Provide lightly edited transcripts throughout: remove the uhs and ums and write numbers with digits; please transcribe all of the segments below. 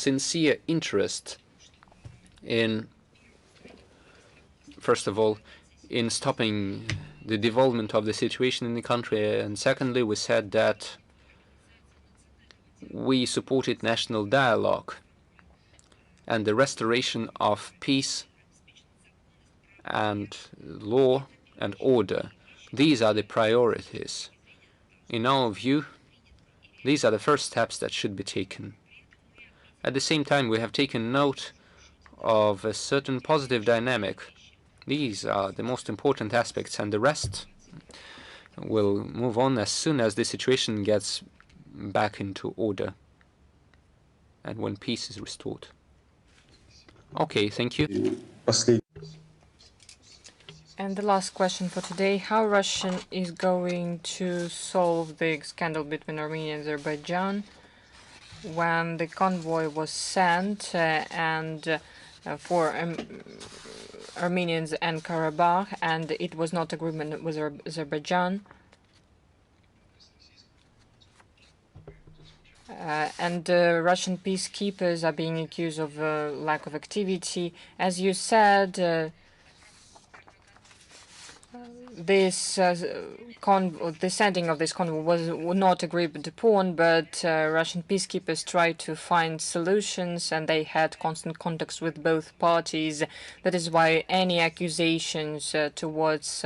sincere interest in, first of all, in stopping the development of the situation in the country, and secondly, we said that we supported national dialogue and the restoration of peace and law and order. These are the priorities. In our view, these are the first steps that should be taken. At the same time, we have taken note of a certain positive dynamic. These are the most important aspects, and the rest will move on as soon as the situation gets back into order and when peace is restored. Okay, thank you. And the last question for today: how Russia is going to solve the scandal between Armenia and Azerbaijan when the convoy was sent for Armenians and Karabakh, and it was not agreement with Azerbaijan. And Russian peacekeepers are being accused of lack of activity. As you said, the sending of this convoy was not agreed upon, but Russian peacekeepers tried to find solutions, and they had constant contacts with both parties. That is why any accusations towards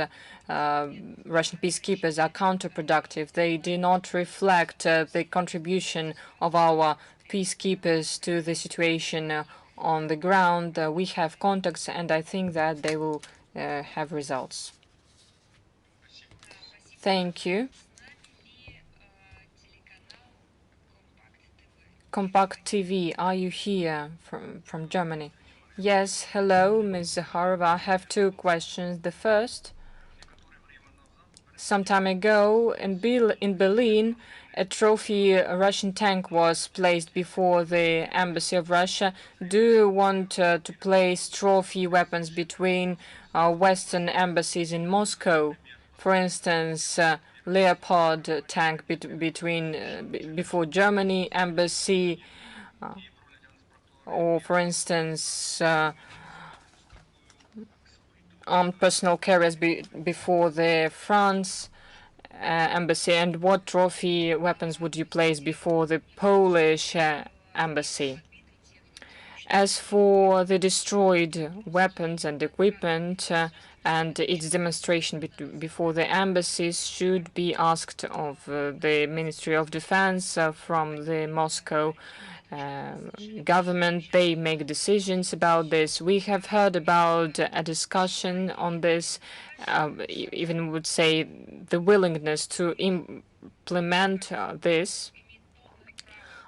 Russian peacekeepers are counterproductive. They do not reflect the contribution of our peacekeepers to the situation on the ground. We have contacts, and I think that they will have results. Thank you. Compact TV, are you here from Germany? Yes, hello, Ms. Zaharova. I have two questions. The first, some time ago in Berlin, a trophy Russian tank was placed before the embassy of Russia. Do you want to place trophy weapons between Western embassies in Moscow? For instance, Leopard tank before Germany embassy, or for instance, armed personnel carriers before the France embassy. And what trophy weapons would you place before the Polish embassy? As for the destroyed weapons and equipment and its demonstration before the embassies should be asked of the Ministry of Defense from the Moscow government. They make decisions about this. We have heard about a discussion on this, even would say the willingness to implement this.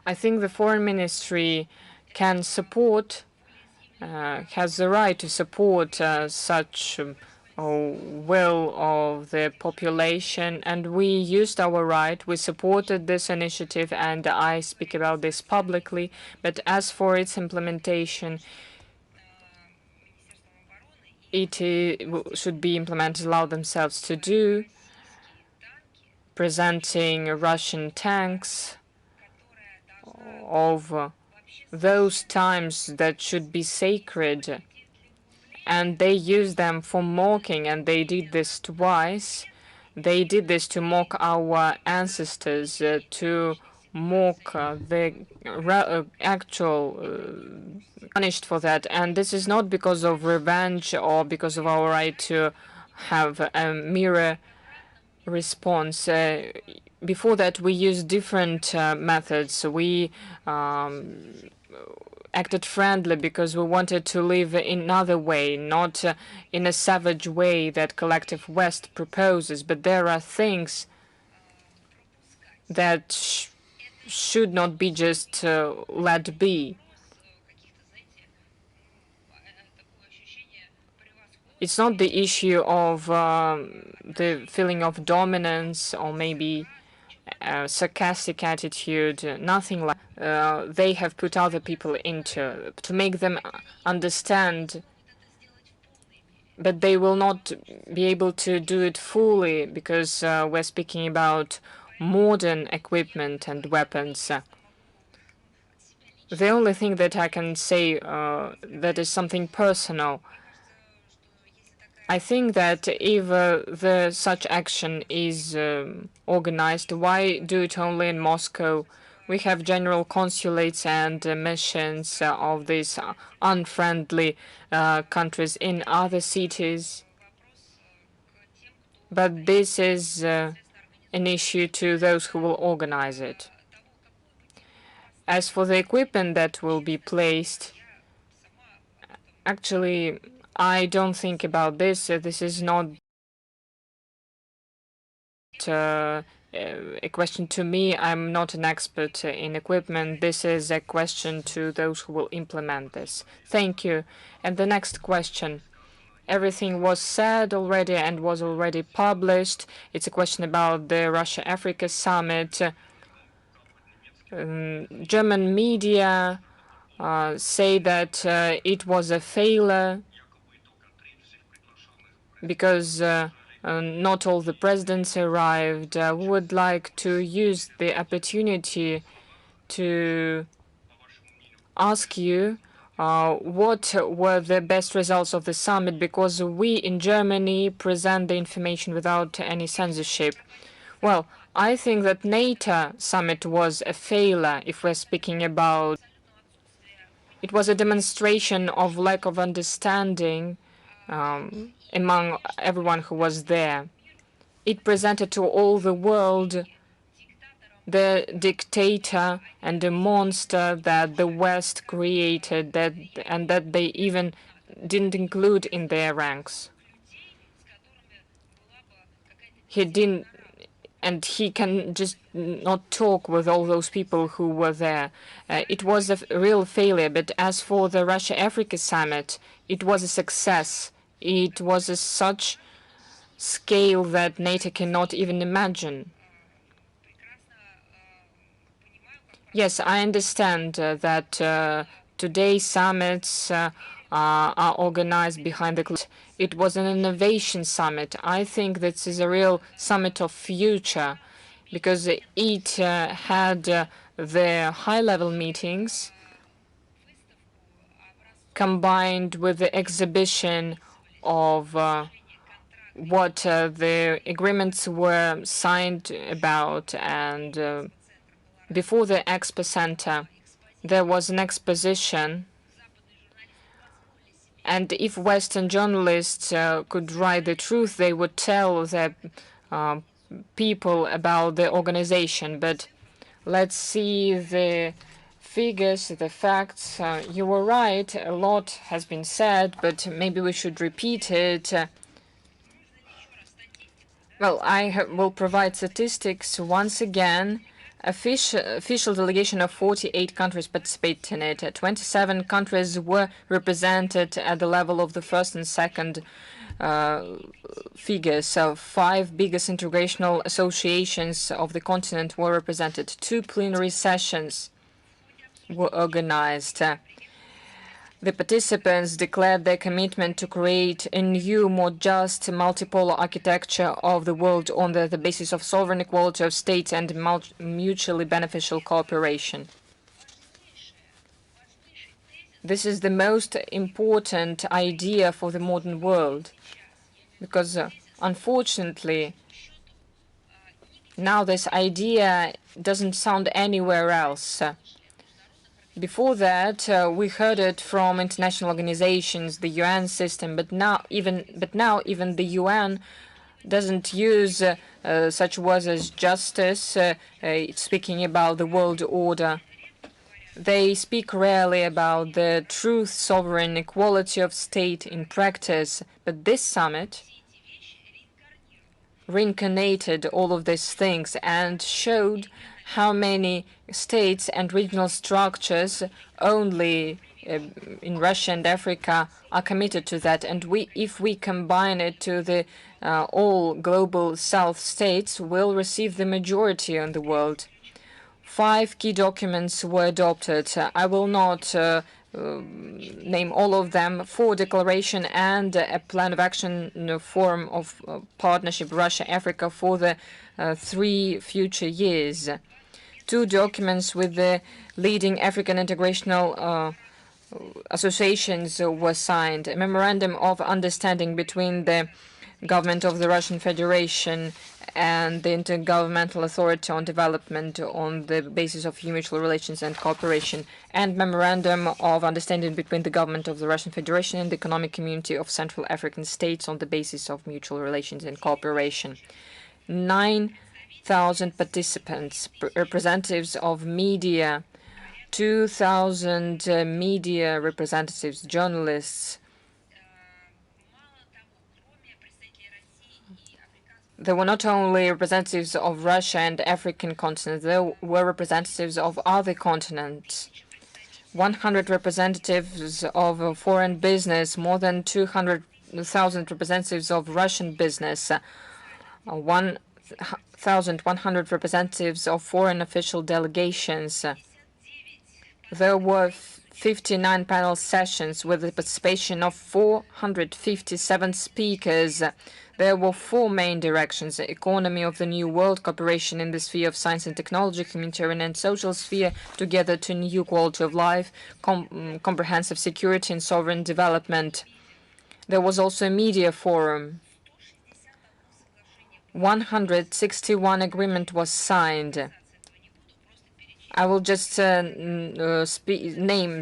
I think the Foreign Ministry can support, has the right to support such will of the population, and we used our right. We supported this initiative, and I speak about this publicly. But as for its implementation, it should be implemented, allow themselves to do, presenting Russian tanks of those times that should be sacred, and they use them for mocking, and they did this twice. They did this to mock our ancestors, to mock the actual punished for that. And this is not because of revenge or because of our right to have a mirror response. Before that, we used different methods. We acted friendly because we wanted to live in another way, not in a savage way that collective West proposes. But there are things that should not be just let be. It's not the issue of the feeling of dominance or maybe sarcastic attitude, nothing like they have put other people into to make them understand, but they will not be able to do it fully because we're speaking about modern equipment and weapons. The only thing that I can say that is something personal, I think that if such action is organized, why do it only in Moscow? We have general consulates and missions of these unfriendly countries in other cities. But this is an issue to those who will organize it. As for the equipment that will be placed, actually, I don't think about this. This is not a question to me. I'm not an expert in equipment. This is a question to those who will implement this. Thank you. And the next question. Everything was said already and was already published. It's a question about the Russia-Africa summit. German media say that it was a failure because not all the presidents arrived. We would like to use the opportunity to ask you what were the best results of the summit, because we in Germany present the information without any censorship. Well, I think that NATO summit was a failure if we're speaking about. It was a demonstration of lack of understanding among everyone who was there. It presented to all the world the dictator and the monster that the West created, and that they even didn't include in their ranks. He didn't, and he can just not talk with all those people who were there. It was a real failure. But as for the Russia-Africa summit, it was a success. It was a such scale that NATO cannot even imagine. Yes, I understand that today's summits are organized behind the closed. It was an innovation summit. I think this is a real summit of future because it had the high-level meetings combined with the exhibition of what the agreements were signed about, and before the Expo Center, there was an exposition, and if Western journalists could write the truth, they would tell the people about the organization. But let's see the figures, the facts. You were right, a lot has been said, but maybe we should repeat it. Well, I will provide statistics once again. Official delegation of 48 countries participated in it. 27 countries were represented at the level of the first and second figures. So 5 biggest integrational associations of the continent were represented. 2 plenary sessions were organized. The participants declared their commitment to create a new, more just, multipolar architecture of the world on the basis of sovereign equality of states and mutually beneficial cooperation. This is the most important idea for the modern world, because unfortunately, now this idea doesn't sound anywhere else. Before that, we heard it from international organizations, the UN system, but now even the UN doesn't use such words as justice, speaking about the world order. They speak rarely about the truth, sovereign equality of state in practice. But this summit reincarnated all of these things and showed how many states and regional structures only in Russia and Africa are committed to that. And if we combine it to the all global South states, will receive the majority in the world. 5 key documents were adopted. I will not name all of them. 4 declaration and a plan of action in the form of partnership Russia-Africa for the 3 future years. 2 documents with the leading African integrational associations were signed. A memorandum of understanding between the government of the Russian Federation and the Intergovernmental Authority on Development on the basis of mutual relations and cooperation, and memorandum of understanding between the government of the Russian Federation and the Economic Community of Central African States on the basis of mutual relations and cooperation. 9,000 participants, representatives of media, 2,000 media representatives, journalists. There were not only representatives of Russia and African continent, there were representatives of other continents. 100 representatives of foreign business, more than 200,000 representatives of Russian business, 1,100 representatives of foreign official delegations. There were 59 panel sessions with the participation of 457 speakers. There were 4 main directions: economy of the new world, cooperation in the sphere of science and technology, humanitarian and social sphere, together to new quality of life, comprehensive security and sovereign development. There was also a media forum. 161 agreement was signed. I will just name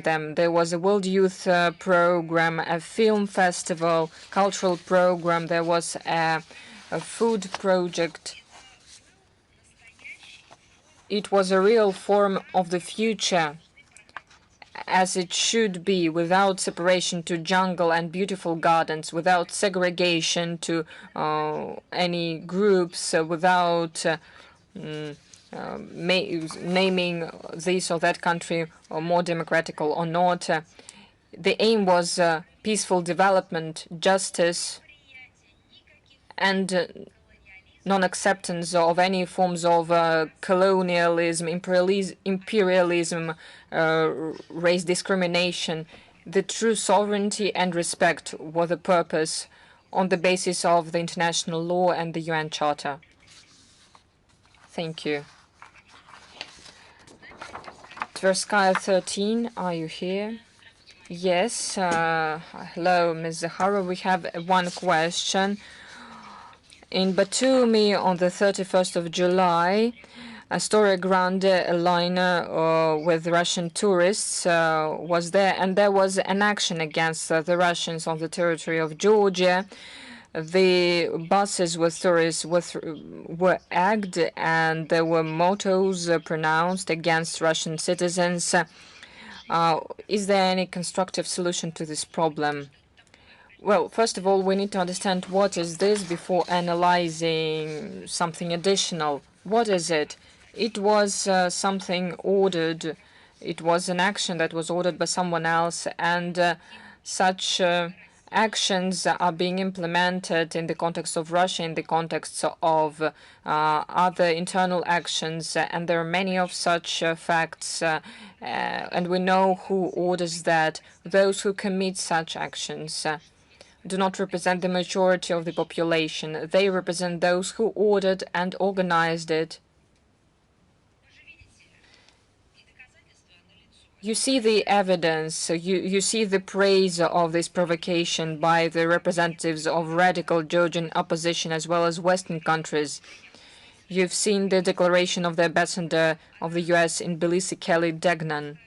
them. There was a World Youth Program, a film festival, cultural program. There was a food project. It was a real form of the future, as it should be, without separation to jungle and beautiful gardens, without segregation to any groups, without naming this or that country or more democratical or not. The aim was peaceful development, justice, and non-acceptance of any forms of colonialism, imperialism, race discrimination. The true sovereignty and respect were the purpose on the basis of the international law and the UN Charter. Thank you. Tverskaya 13, are you here? Yes. Hello, Ms. Zahara. We have one question. In Batumi on the 31st of July, Astoria Grande, a liner with Russian tourists, was there, and there was an action against the Russians on the territory of Georgia. The buses with tourists were egged, and there were mottos pronounced against Russian citizens. Is there any constructive solution to this problem? Well, first of all, we need to understand what is this before analyzing something additional. What is it? It was something ordered. It was an action that was ordered by someone else, and such actions are being implemented in the context of Russia, in the context of other internal actions, and there are many of such facts, and we know who orders that. Those who commit such actions do not represent the majority of the population. They represent those who ordered and organized it. You see the evidence, you see the praise of this provocation by the representatives of radical Georgian opposition as well as Western countries. You've seen the declaration of the ambassador of the U.S. in Tbilisi, Kelly Degnan.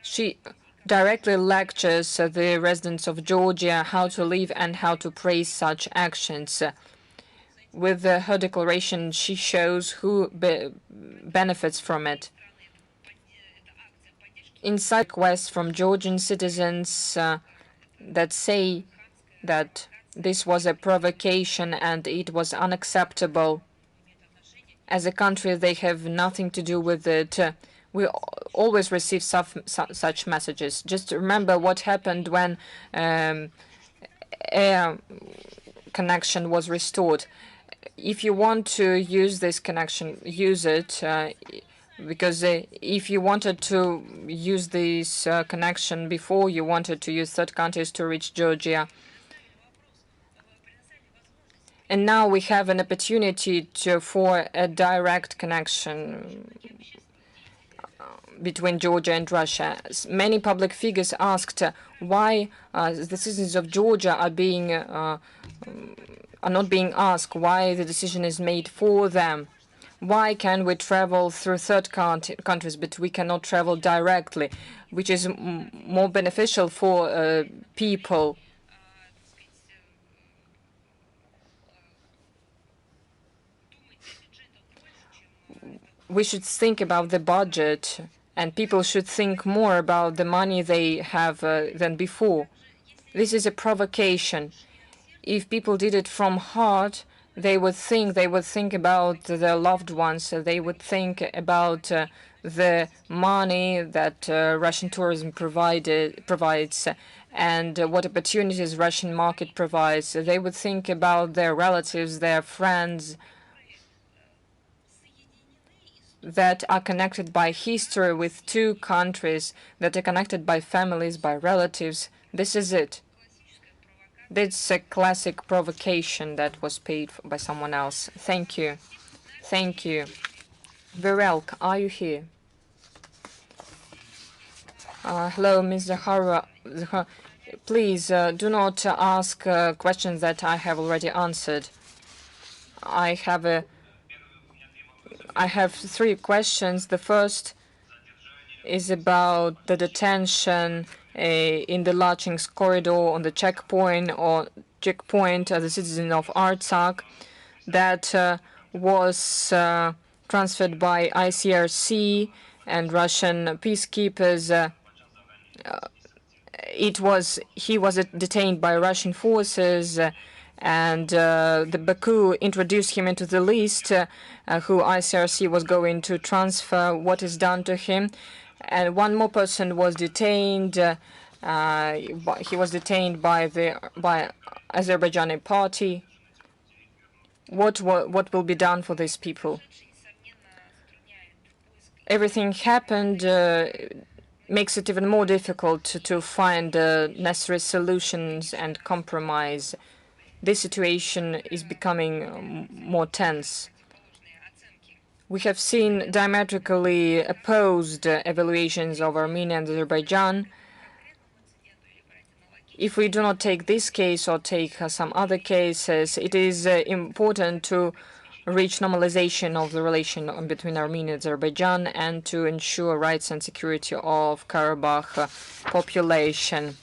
She directly lectures the residents of Georgia how to live and how to praise such actions. With her declaration, she shows who benefits from it. Inside requests from Georgian citizens that say that this was a provocation and it was unacceptable. As a country, they have nothing to do with it. We always receive such messages. Just remember what happened when air connection was restored. If you want to use this connection, use it. Because if you wanted to use this connection before, you wanted to use third countries to reach Georgia. And now we have an opportunity for a direct connection between Georgia and Russia. Many public figures asked why the citizens of Georgia are not being asked why the decision is made for them. Why can we travel through third countries, but we cannot travel directly, which is more beneficial for people? We should think about the budget, and people should think more about the money they have than before. This is a provocation. If people did it from heart, they would think about their loved ones. They would think about the money that Russian tourism provides and what opportunities Russian market provides. They would think about their relatives, their friends that are connected by history with two countries, that are connected by families, by relatives. This is it. That's a classic provocation that was paid by someone else. Thank you. Thank you. Virelk, are you here? Hello, Ms. Zahara. Please do not ask questions that I have already answered. I have three questions. The first is about the detention in the Lachinsk corridor on the checkpoint the citizen of Artsakh that was transferred by ICRC and Russian peacekeepers. He was detained by Russian forces, and the Baku introduced him into the list who ICRC was going to transfer. What is done to him? And one more person was detained. He was detained by Azerbaijani party. What will be done for these people? Everything happened makes it even more difficult to find necessary solutions and compromise. This situation is becoming more tense. We have seen diametrically opposed evaluations of Armenia and Azerbaijan. If we do not take this case or take some other cases, it is important to reach normalization of the relation between Armenia and Azerbaijan and to ensure rights and security of Karabakh population.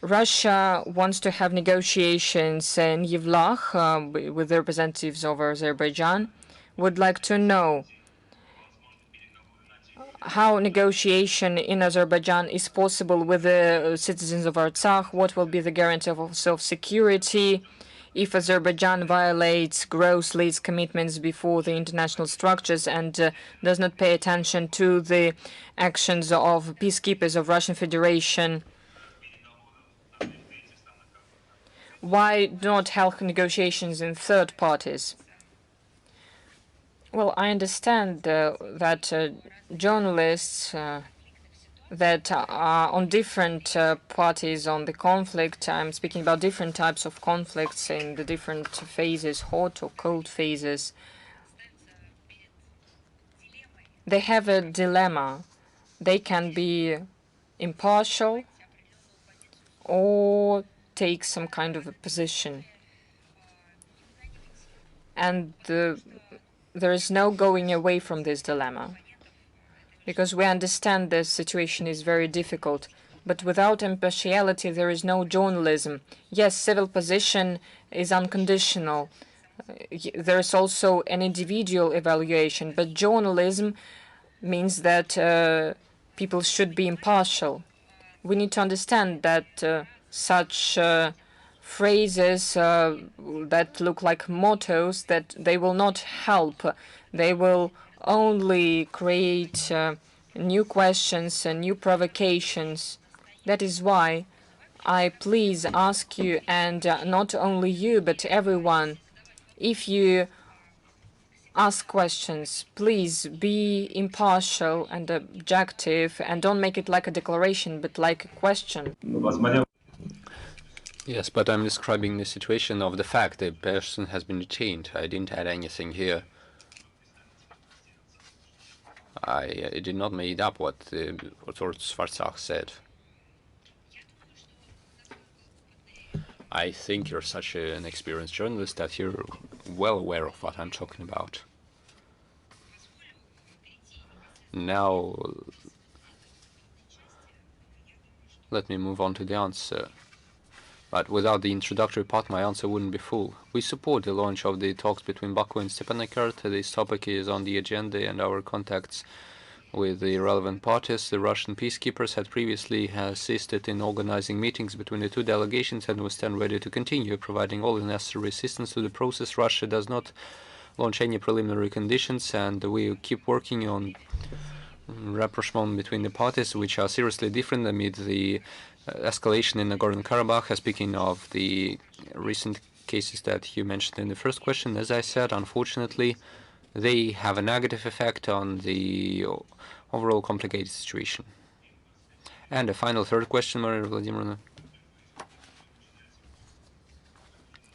Russia wants to have negotiations in Yevlakh with the representatives of Azerbaijan. Would like to know how negotiation in Azerbaijan is possible with the citizens of Artsakh. What will be the guarantee of self-security if Azerbaijan violates grossly its commitments before the international structures and does not pay attention to the actions of peacekeepers of Russian Federation? Why not help negotiations in third parties? Well, I understand that journalists that are on different parties on the conflict, I'm speaking about different types of conflicts in the different phases, hot or cold phases, they have a dilemma. They can be impartial or take some kind of a position. And there is no going away from this dilemma, because we understand the situation is very difficult. But without impartiality, there is no journalism. Yes, civil position is unconditional. There is also an individual evaluation, but journalism means that people should be impartial. We need to understand that such phrases that look like mottos, that they will not help. They will only create new questions and new provocations. That is why I please ask you, and not only you, but everyone, if you ask questions, please be impartial and objective, and don't make it like a declaration, but like a question. Yes, but I'm describing the situation of the fact the person has been detained. I didn't add anything here. I did not make up what Svartsakh said. I think you're such an experienced journalist that you're well aware of what I'm talking about. Now, let me move on to the answer. But without the introductory part, my answer wouldn't be full. We support the launch of the talks between Baku and Stepanakert. This topic is on the agenda, and our contacts with the relevant parties. The Russian peacekeepers had previously assisted in organizing meetings between the two delegations and will stand ready to continue providing all the necessary assistance to the process. Russia does not launch any preliminary conditions, and we keep working on rapprochement between the parties, which are seriously different amid the escalation in Nagorno-Karabakh. Speaking of the recent cases that you mentioned in the first question, as I said, unfortunately, they have a negative effect on the overall complicated situation. And a final third question, Maria Vladimirovna.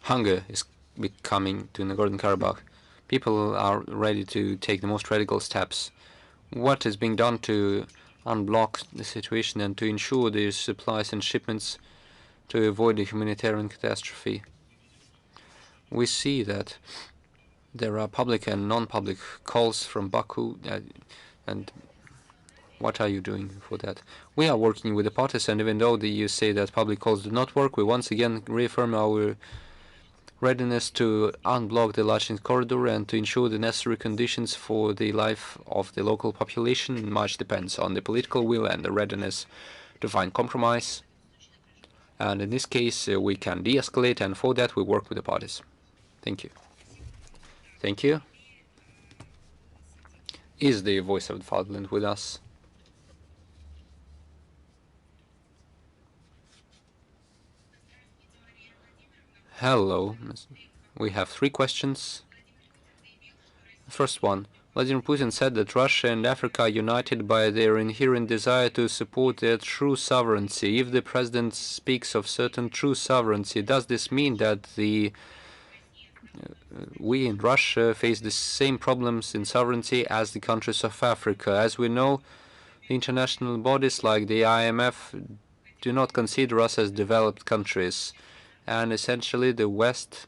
Hunger is becoming to Nagorno-Karabakh. People are ready to take the most radical steps. What is being done to unblock the situation and to ensure the supplies and shipments to avoid a humanitarian catastrophe? We see that there are public and non-public calls from Baku, and what are you doing for that? We are working with the parties, and even though you say that public calls do not work, we once again reaffirm our readiness to unblock the Lachin corridor and to ensure the necessary conditions for the life of the local population. Much depends on the political will and the readiness to find compromise. And in this case, we can de-escalate, and for that we work with the parties. Thank you. Thank you. Is the voice of the fatherland with us? Hello. We have 3 questions. The first one. Vladimir Putin said that Russia and Africa are united by their inherent desire to support their true sovereignty. If the president speaks of certain true sovereignty, does this mean that we in Russia face the same problems in sovereignty as the countries of Africa? As we know, international bodies like the IMF do not consider us as developed countries. And essentially the West,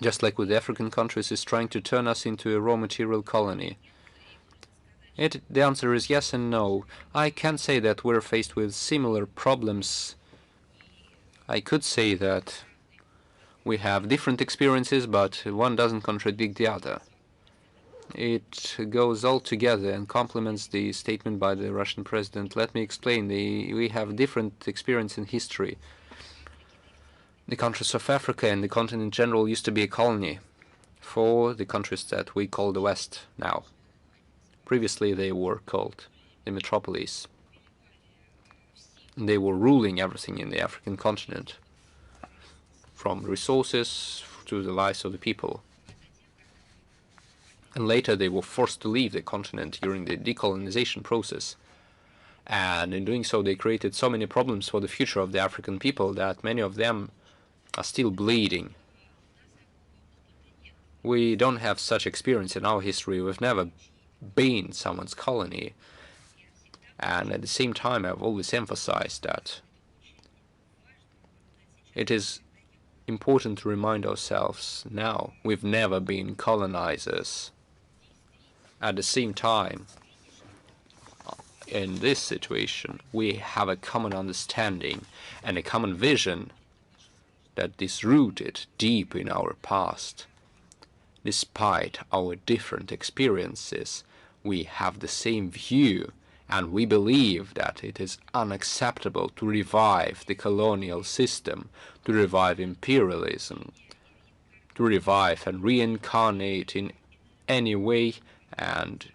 just like with the African countries, is trying to turn us into a raw material colony. The answer is yes and no. I can't say that we're faced with similar problems. I could say that we have different experiences, but one doesn't contradict the other. It goes all together and complements the statement by the Russian president. Let me explain. We have different experience in history. The countries of Africa and the continent in general used to be a colony for the countries that we call the West now. Previously they were called the metropolis. They were ruling everything in the African continent, from resources to the lives of the people. And later they were forced to leave the continent during the decolonization process. And in doing so they created so many problems for the future of the African people that many of them are still bleeding. We don't have such experience in our history. We've never been someone's colony. And at the same time, I've always emphasized that it is important to remind ourselves now we've never been colonizers. At the same time, in this situation, we have a common understanding and a common vision that is rooted deep in our past. Despite our different experiences, we have the same view, and we believe that it is unacceptable to revive the colonial system, to revive imperialism, to revive and reincarnate in any way and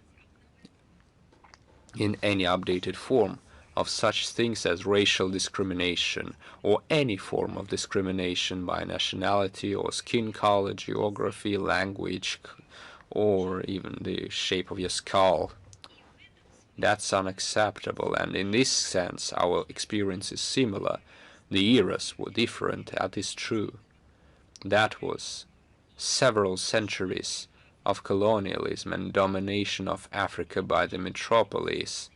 in any updated form of such things as racial discrimination or any form of discrimination by nationality or skin color, geography, language, or even the shape of your skull. That's unacceptable, and in this sense our experience is similar. The eras were different, that is true. That was several centuries of colonialism and domination of Africa by the metropolis.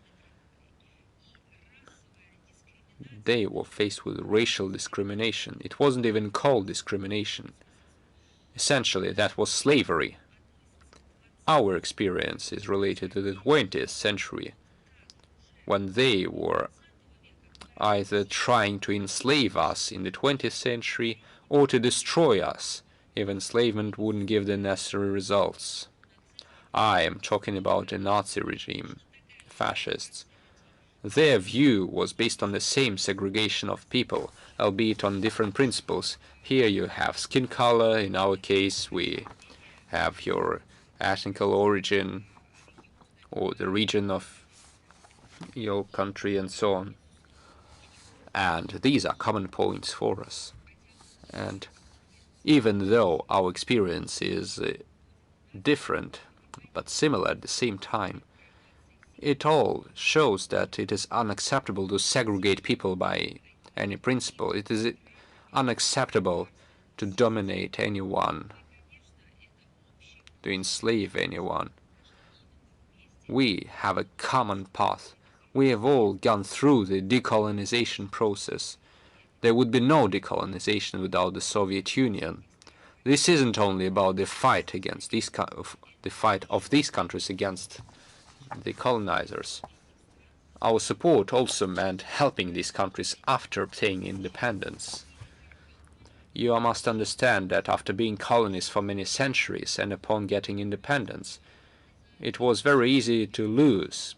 They were faced with racial discrimination. It wasn't even called discrimination. Essentially, that was slavery. Our experience is related to the 20th century, when they were either trying to enslave us in the 20th century or to destroy us if enslavement wouldn't give the necessary results. I am talking about the Nazi regime, fascists. Their view was based on the same segregation of people, albeit on different principles. Here you have skin color, in our case we have your ethnical origin or the region of your country and so on. And these are common points for us. And even though our experience is different but similar at the same time, it all shows that it is unacceptable to segregate people by any principle. It is unacceptable to dominate anyone, to enslave anyone. We have a common path. We have all gone through the decolonization process. There would be no decolonization without the Soviet Union. This isn't only about the fight against the fight of these countries against the colonizers. Our support also meant helping these countries after obtaining independence. You must understand that after being colonies for many centuries and upon getting independence, it was very easy to lose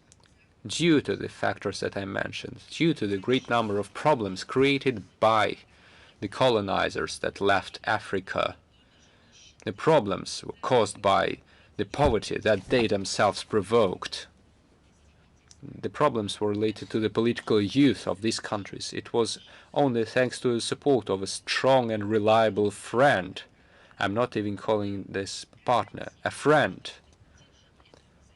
due to the factors that I mentioned, due to the great number of problems created by the colonizers that left Africa. The problems were caused by the poverty that they themselves provoked. The problems were related to the political youth of these countries. It was only thanks to the support of a strong and reliable friend. I'm not even calling this partner, a friend.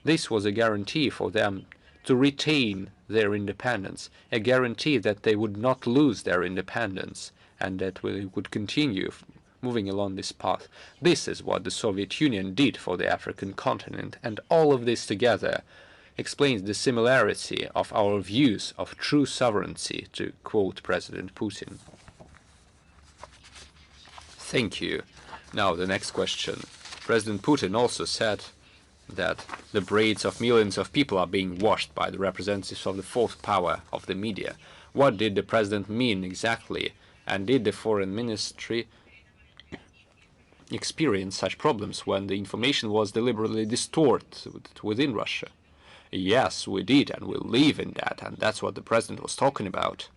This was a guarantee for them to retain their independence, a guarantee that they would not lose their independence and that we would continue moving along this path. This is what the Soviet Union did for the African continent, and all of this together explains the similarity of our views of true sovereignty, to quote President Putin. Thank you. Now the next question. President Putin also said that the brains of millions of people are being washed by the representatives of the fourth power of the media. What did the president mean exactly? And did the foreign ministry experience such problems when the information was deliberately distorted within Russia? Yes, we did, and we live in that, and that's what the president was talking about.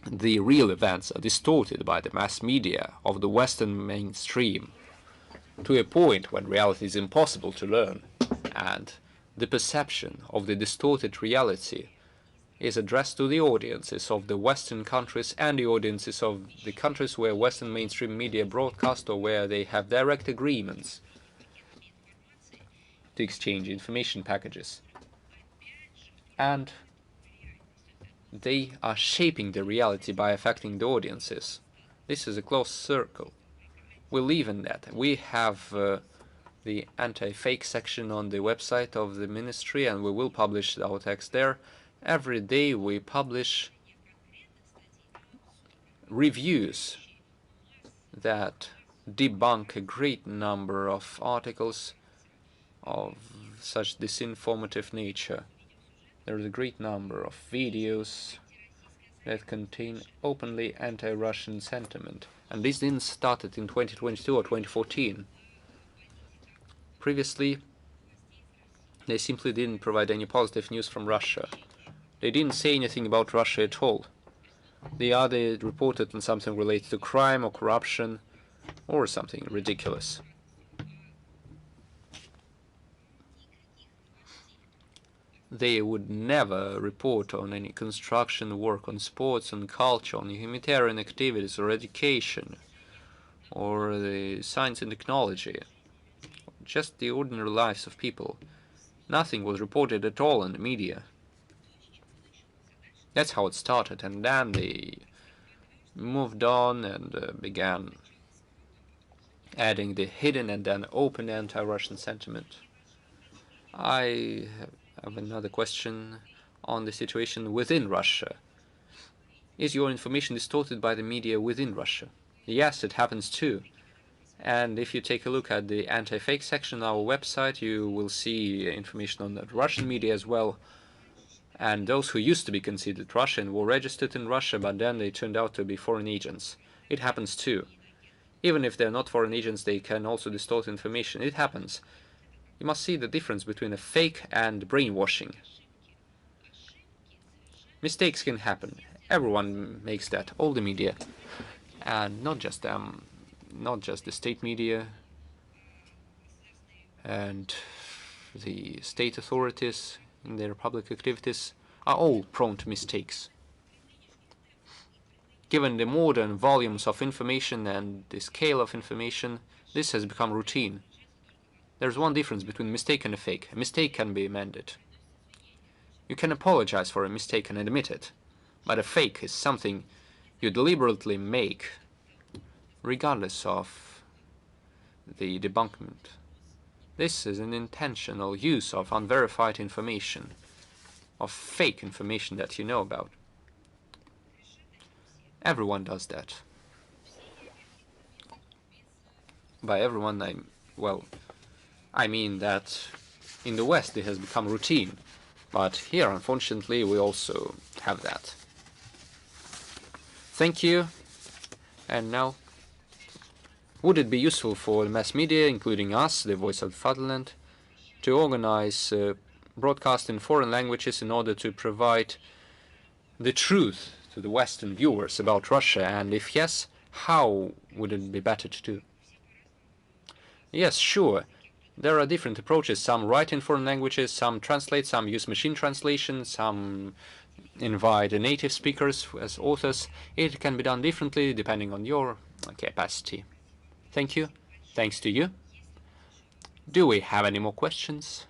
The real events are distorted by the mass media of the Western mainstream to a point when reality is impossible to learn, and the perception of the distorted reality is addressed to the audiences of the Western countries and the audiences of the countries where Western mainstream media broadcast or where they have direct agreements to exchange information packages. And they are shaping the reality by affecting the audiences. This is a closed circle. We live in that. We have the anti-fake section on the website of the ministry, and we will publish our text there. Every day we publish reviews that debunk a great number of articles of such disinformative nature. There is a great number of videos that contain openly anti-Russian sentiment. And this didn't start in 2022 or 2014. Previously, they simply didn't provide any positive news from Russia. They didn't say anything about Russia at all. They either reported on something related to crime or corruption or something ridiculous. They would never report on any construction work, on sports, on culture, on humanitarian activities or education, or the science and technology, just the ordinary lives of people. Nothing was reported at all in the media. That's how it started, and then they moved on and began adding the hidden and then open anti-Russian sentiment. I have another question on the situation within Russia. Is your information distorted by the media within Russia? Yes, it happens too. And if you take a look at the anti-fake section on our website, you will see information on the Russian media as well. And those who used to be considered Russian were registered in Russia, but then they turned out to be foreign agents. It happens too. Even if they're not foreign agents, they can also distort information. It happens. You must see the difference between a fake and brainwashing. Mistakes can happen. Everyone makes that, all the media. And not just them, not just the state media and the state authorities in their public activities are all prone to mistakes. Given the modern volumes of information and the scale of information, this has become routine. There's one difference between a mistake and a fake. A mistake can be amended. You can apologize for a mistake and admit it, but a fake is something you deliberately make, regardless of the debunkment. This is an intentional use of unverified information, of fake information that you know about. Everyone does that. By everyone, I mean that in the West it has become routine, but here, unfortunately, we also have that. Thank you. And now, would it be useful for the mass media, including us, the voice of the fatherland, to organize broadcast in foreign languages in order to provide the truth to the Western viewers about Russia? And if yes, how would it be better to do? Yes, sure. There are different approaches. Some write in foreign languages, some translate, some use machine translation, some invite native speakers as authors. It can be done differently depending on your capacity. Thank you. Thanks to you. Do we have any more questions?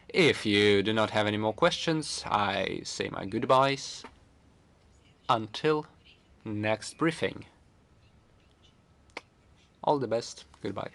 If you do not have any more questions, I say my goodbyes. Until next briefing. All the best. Goodbye.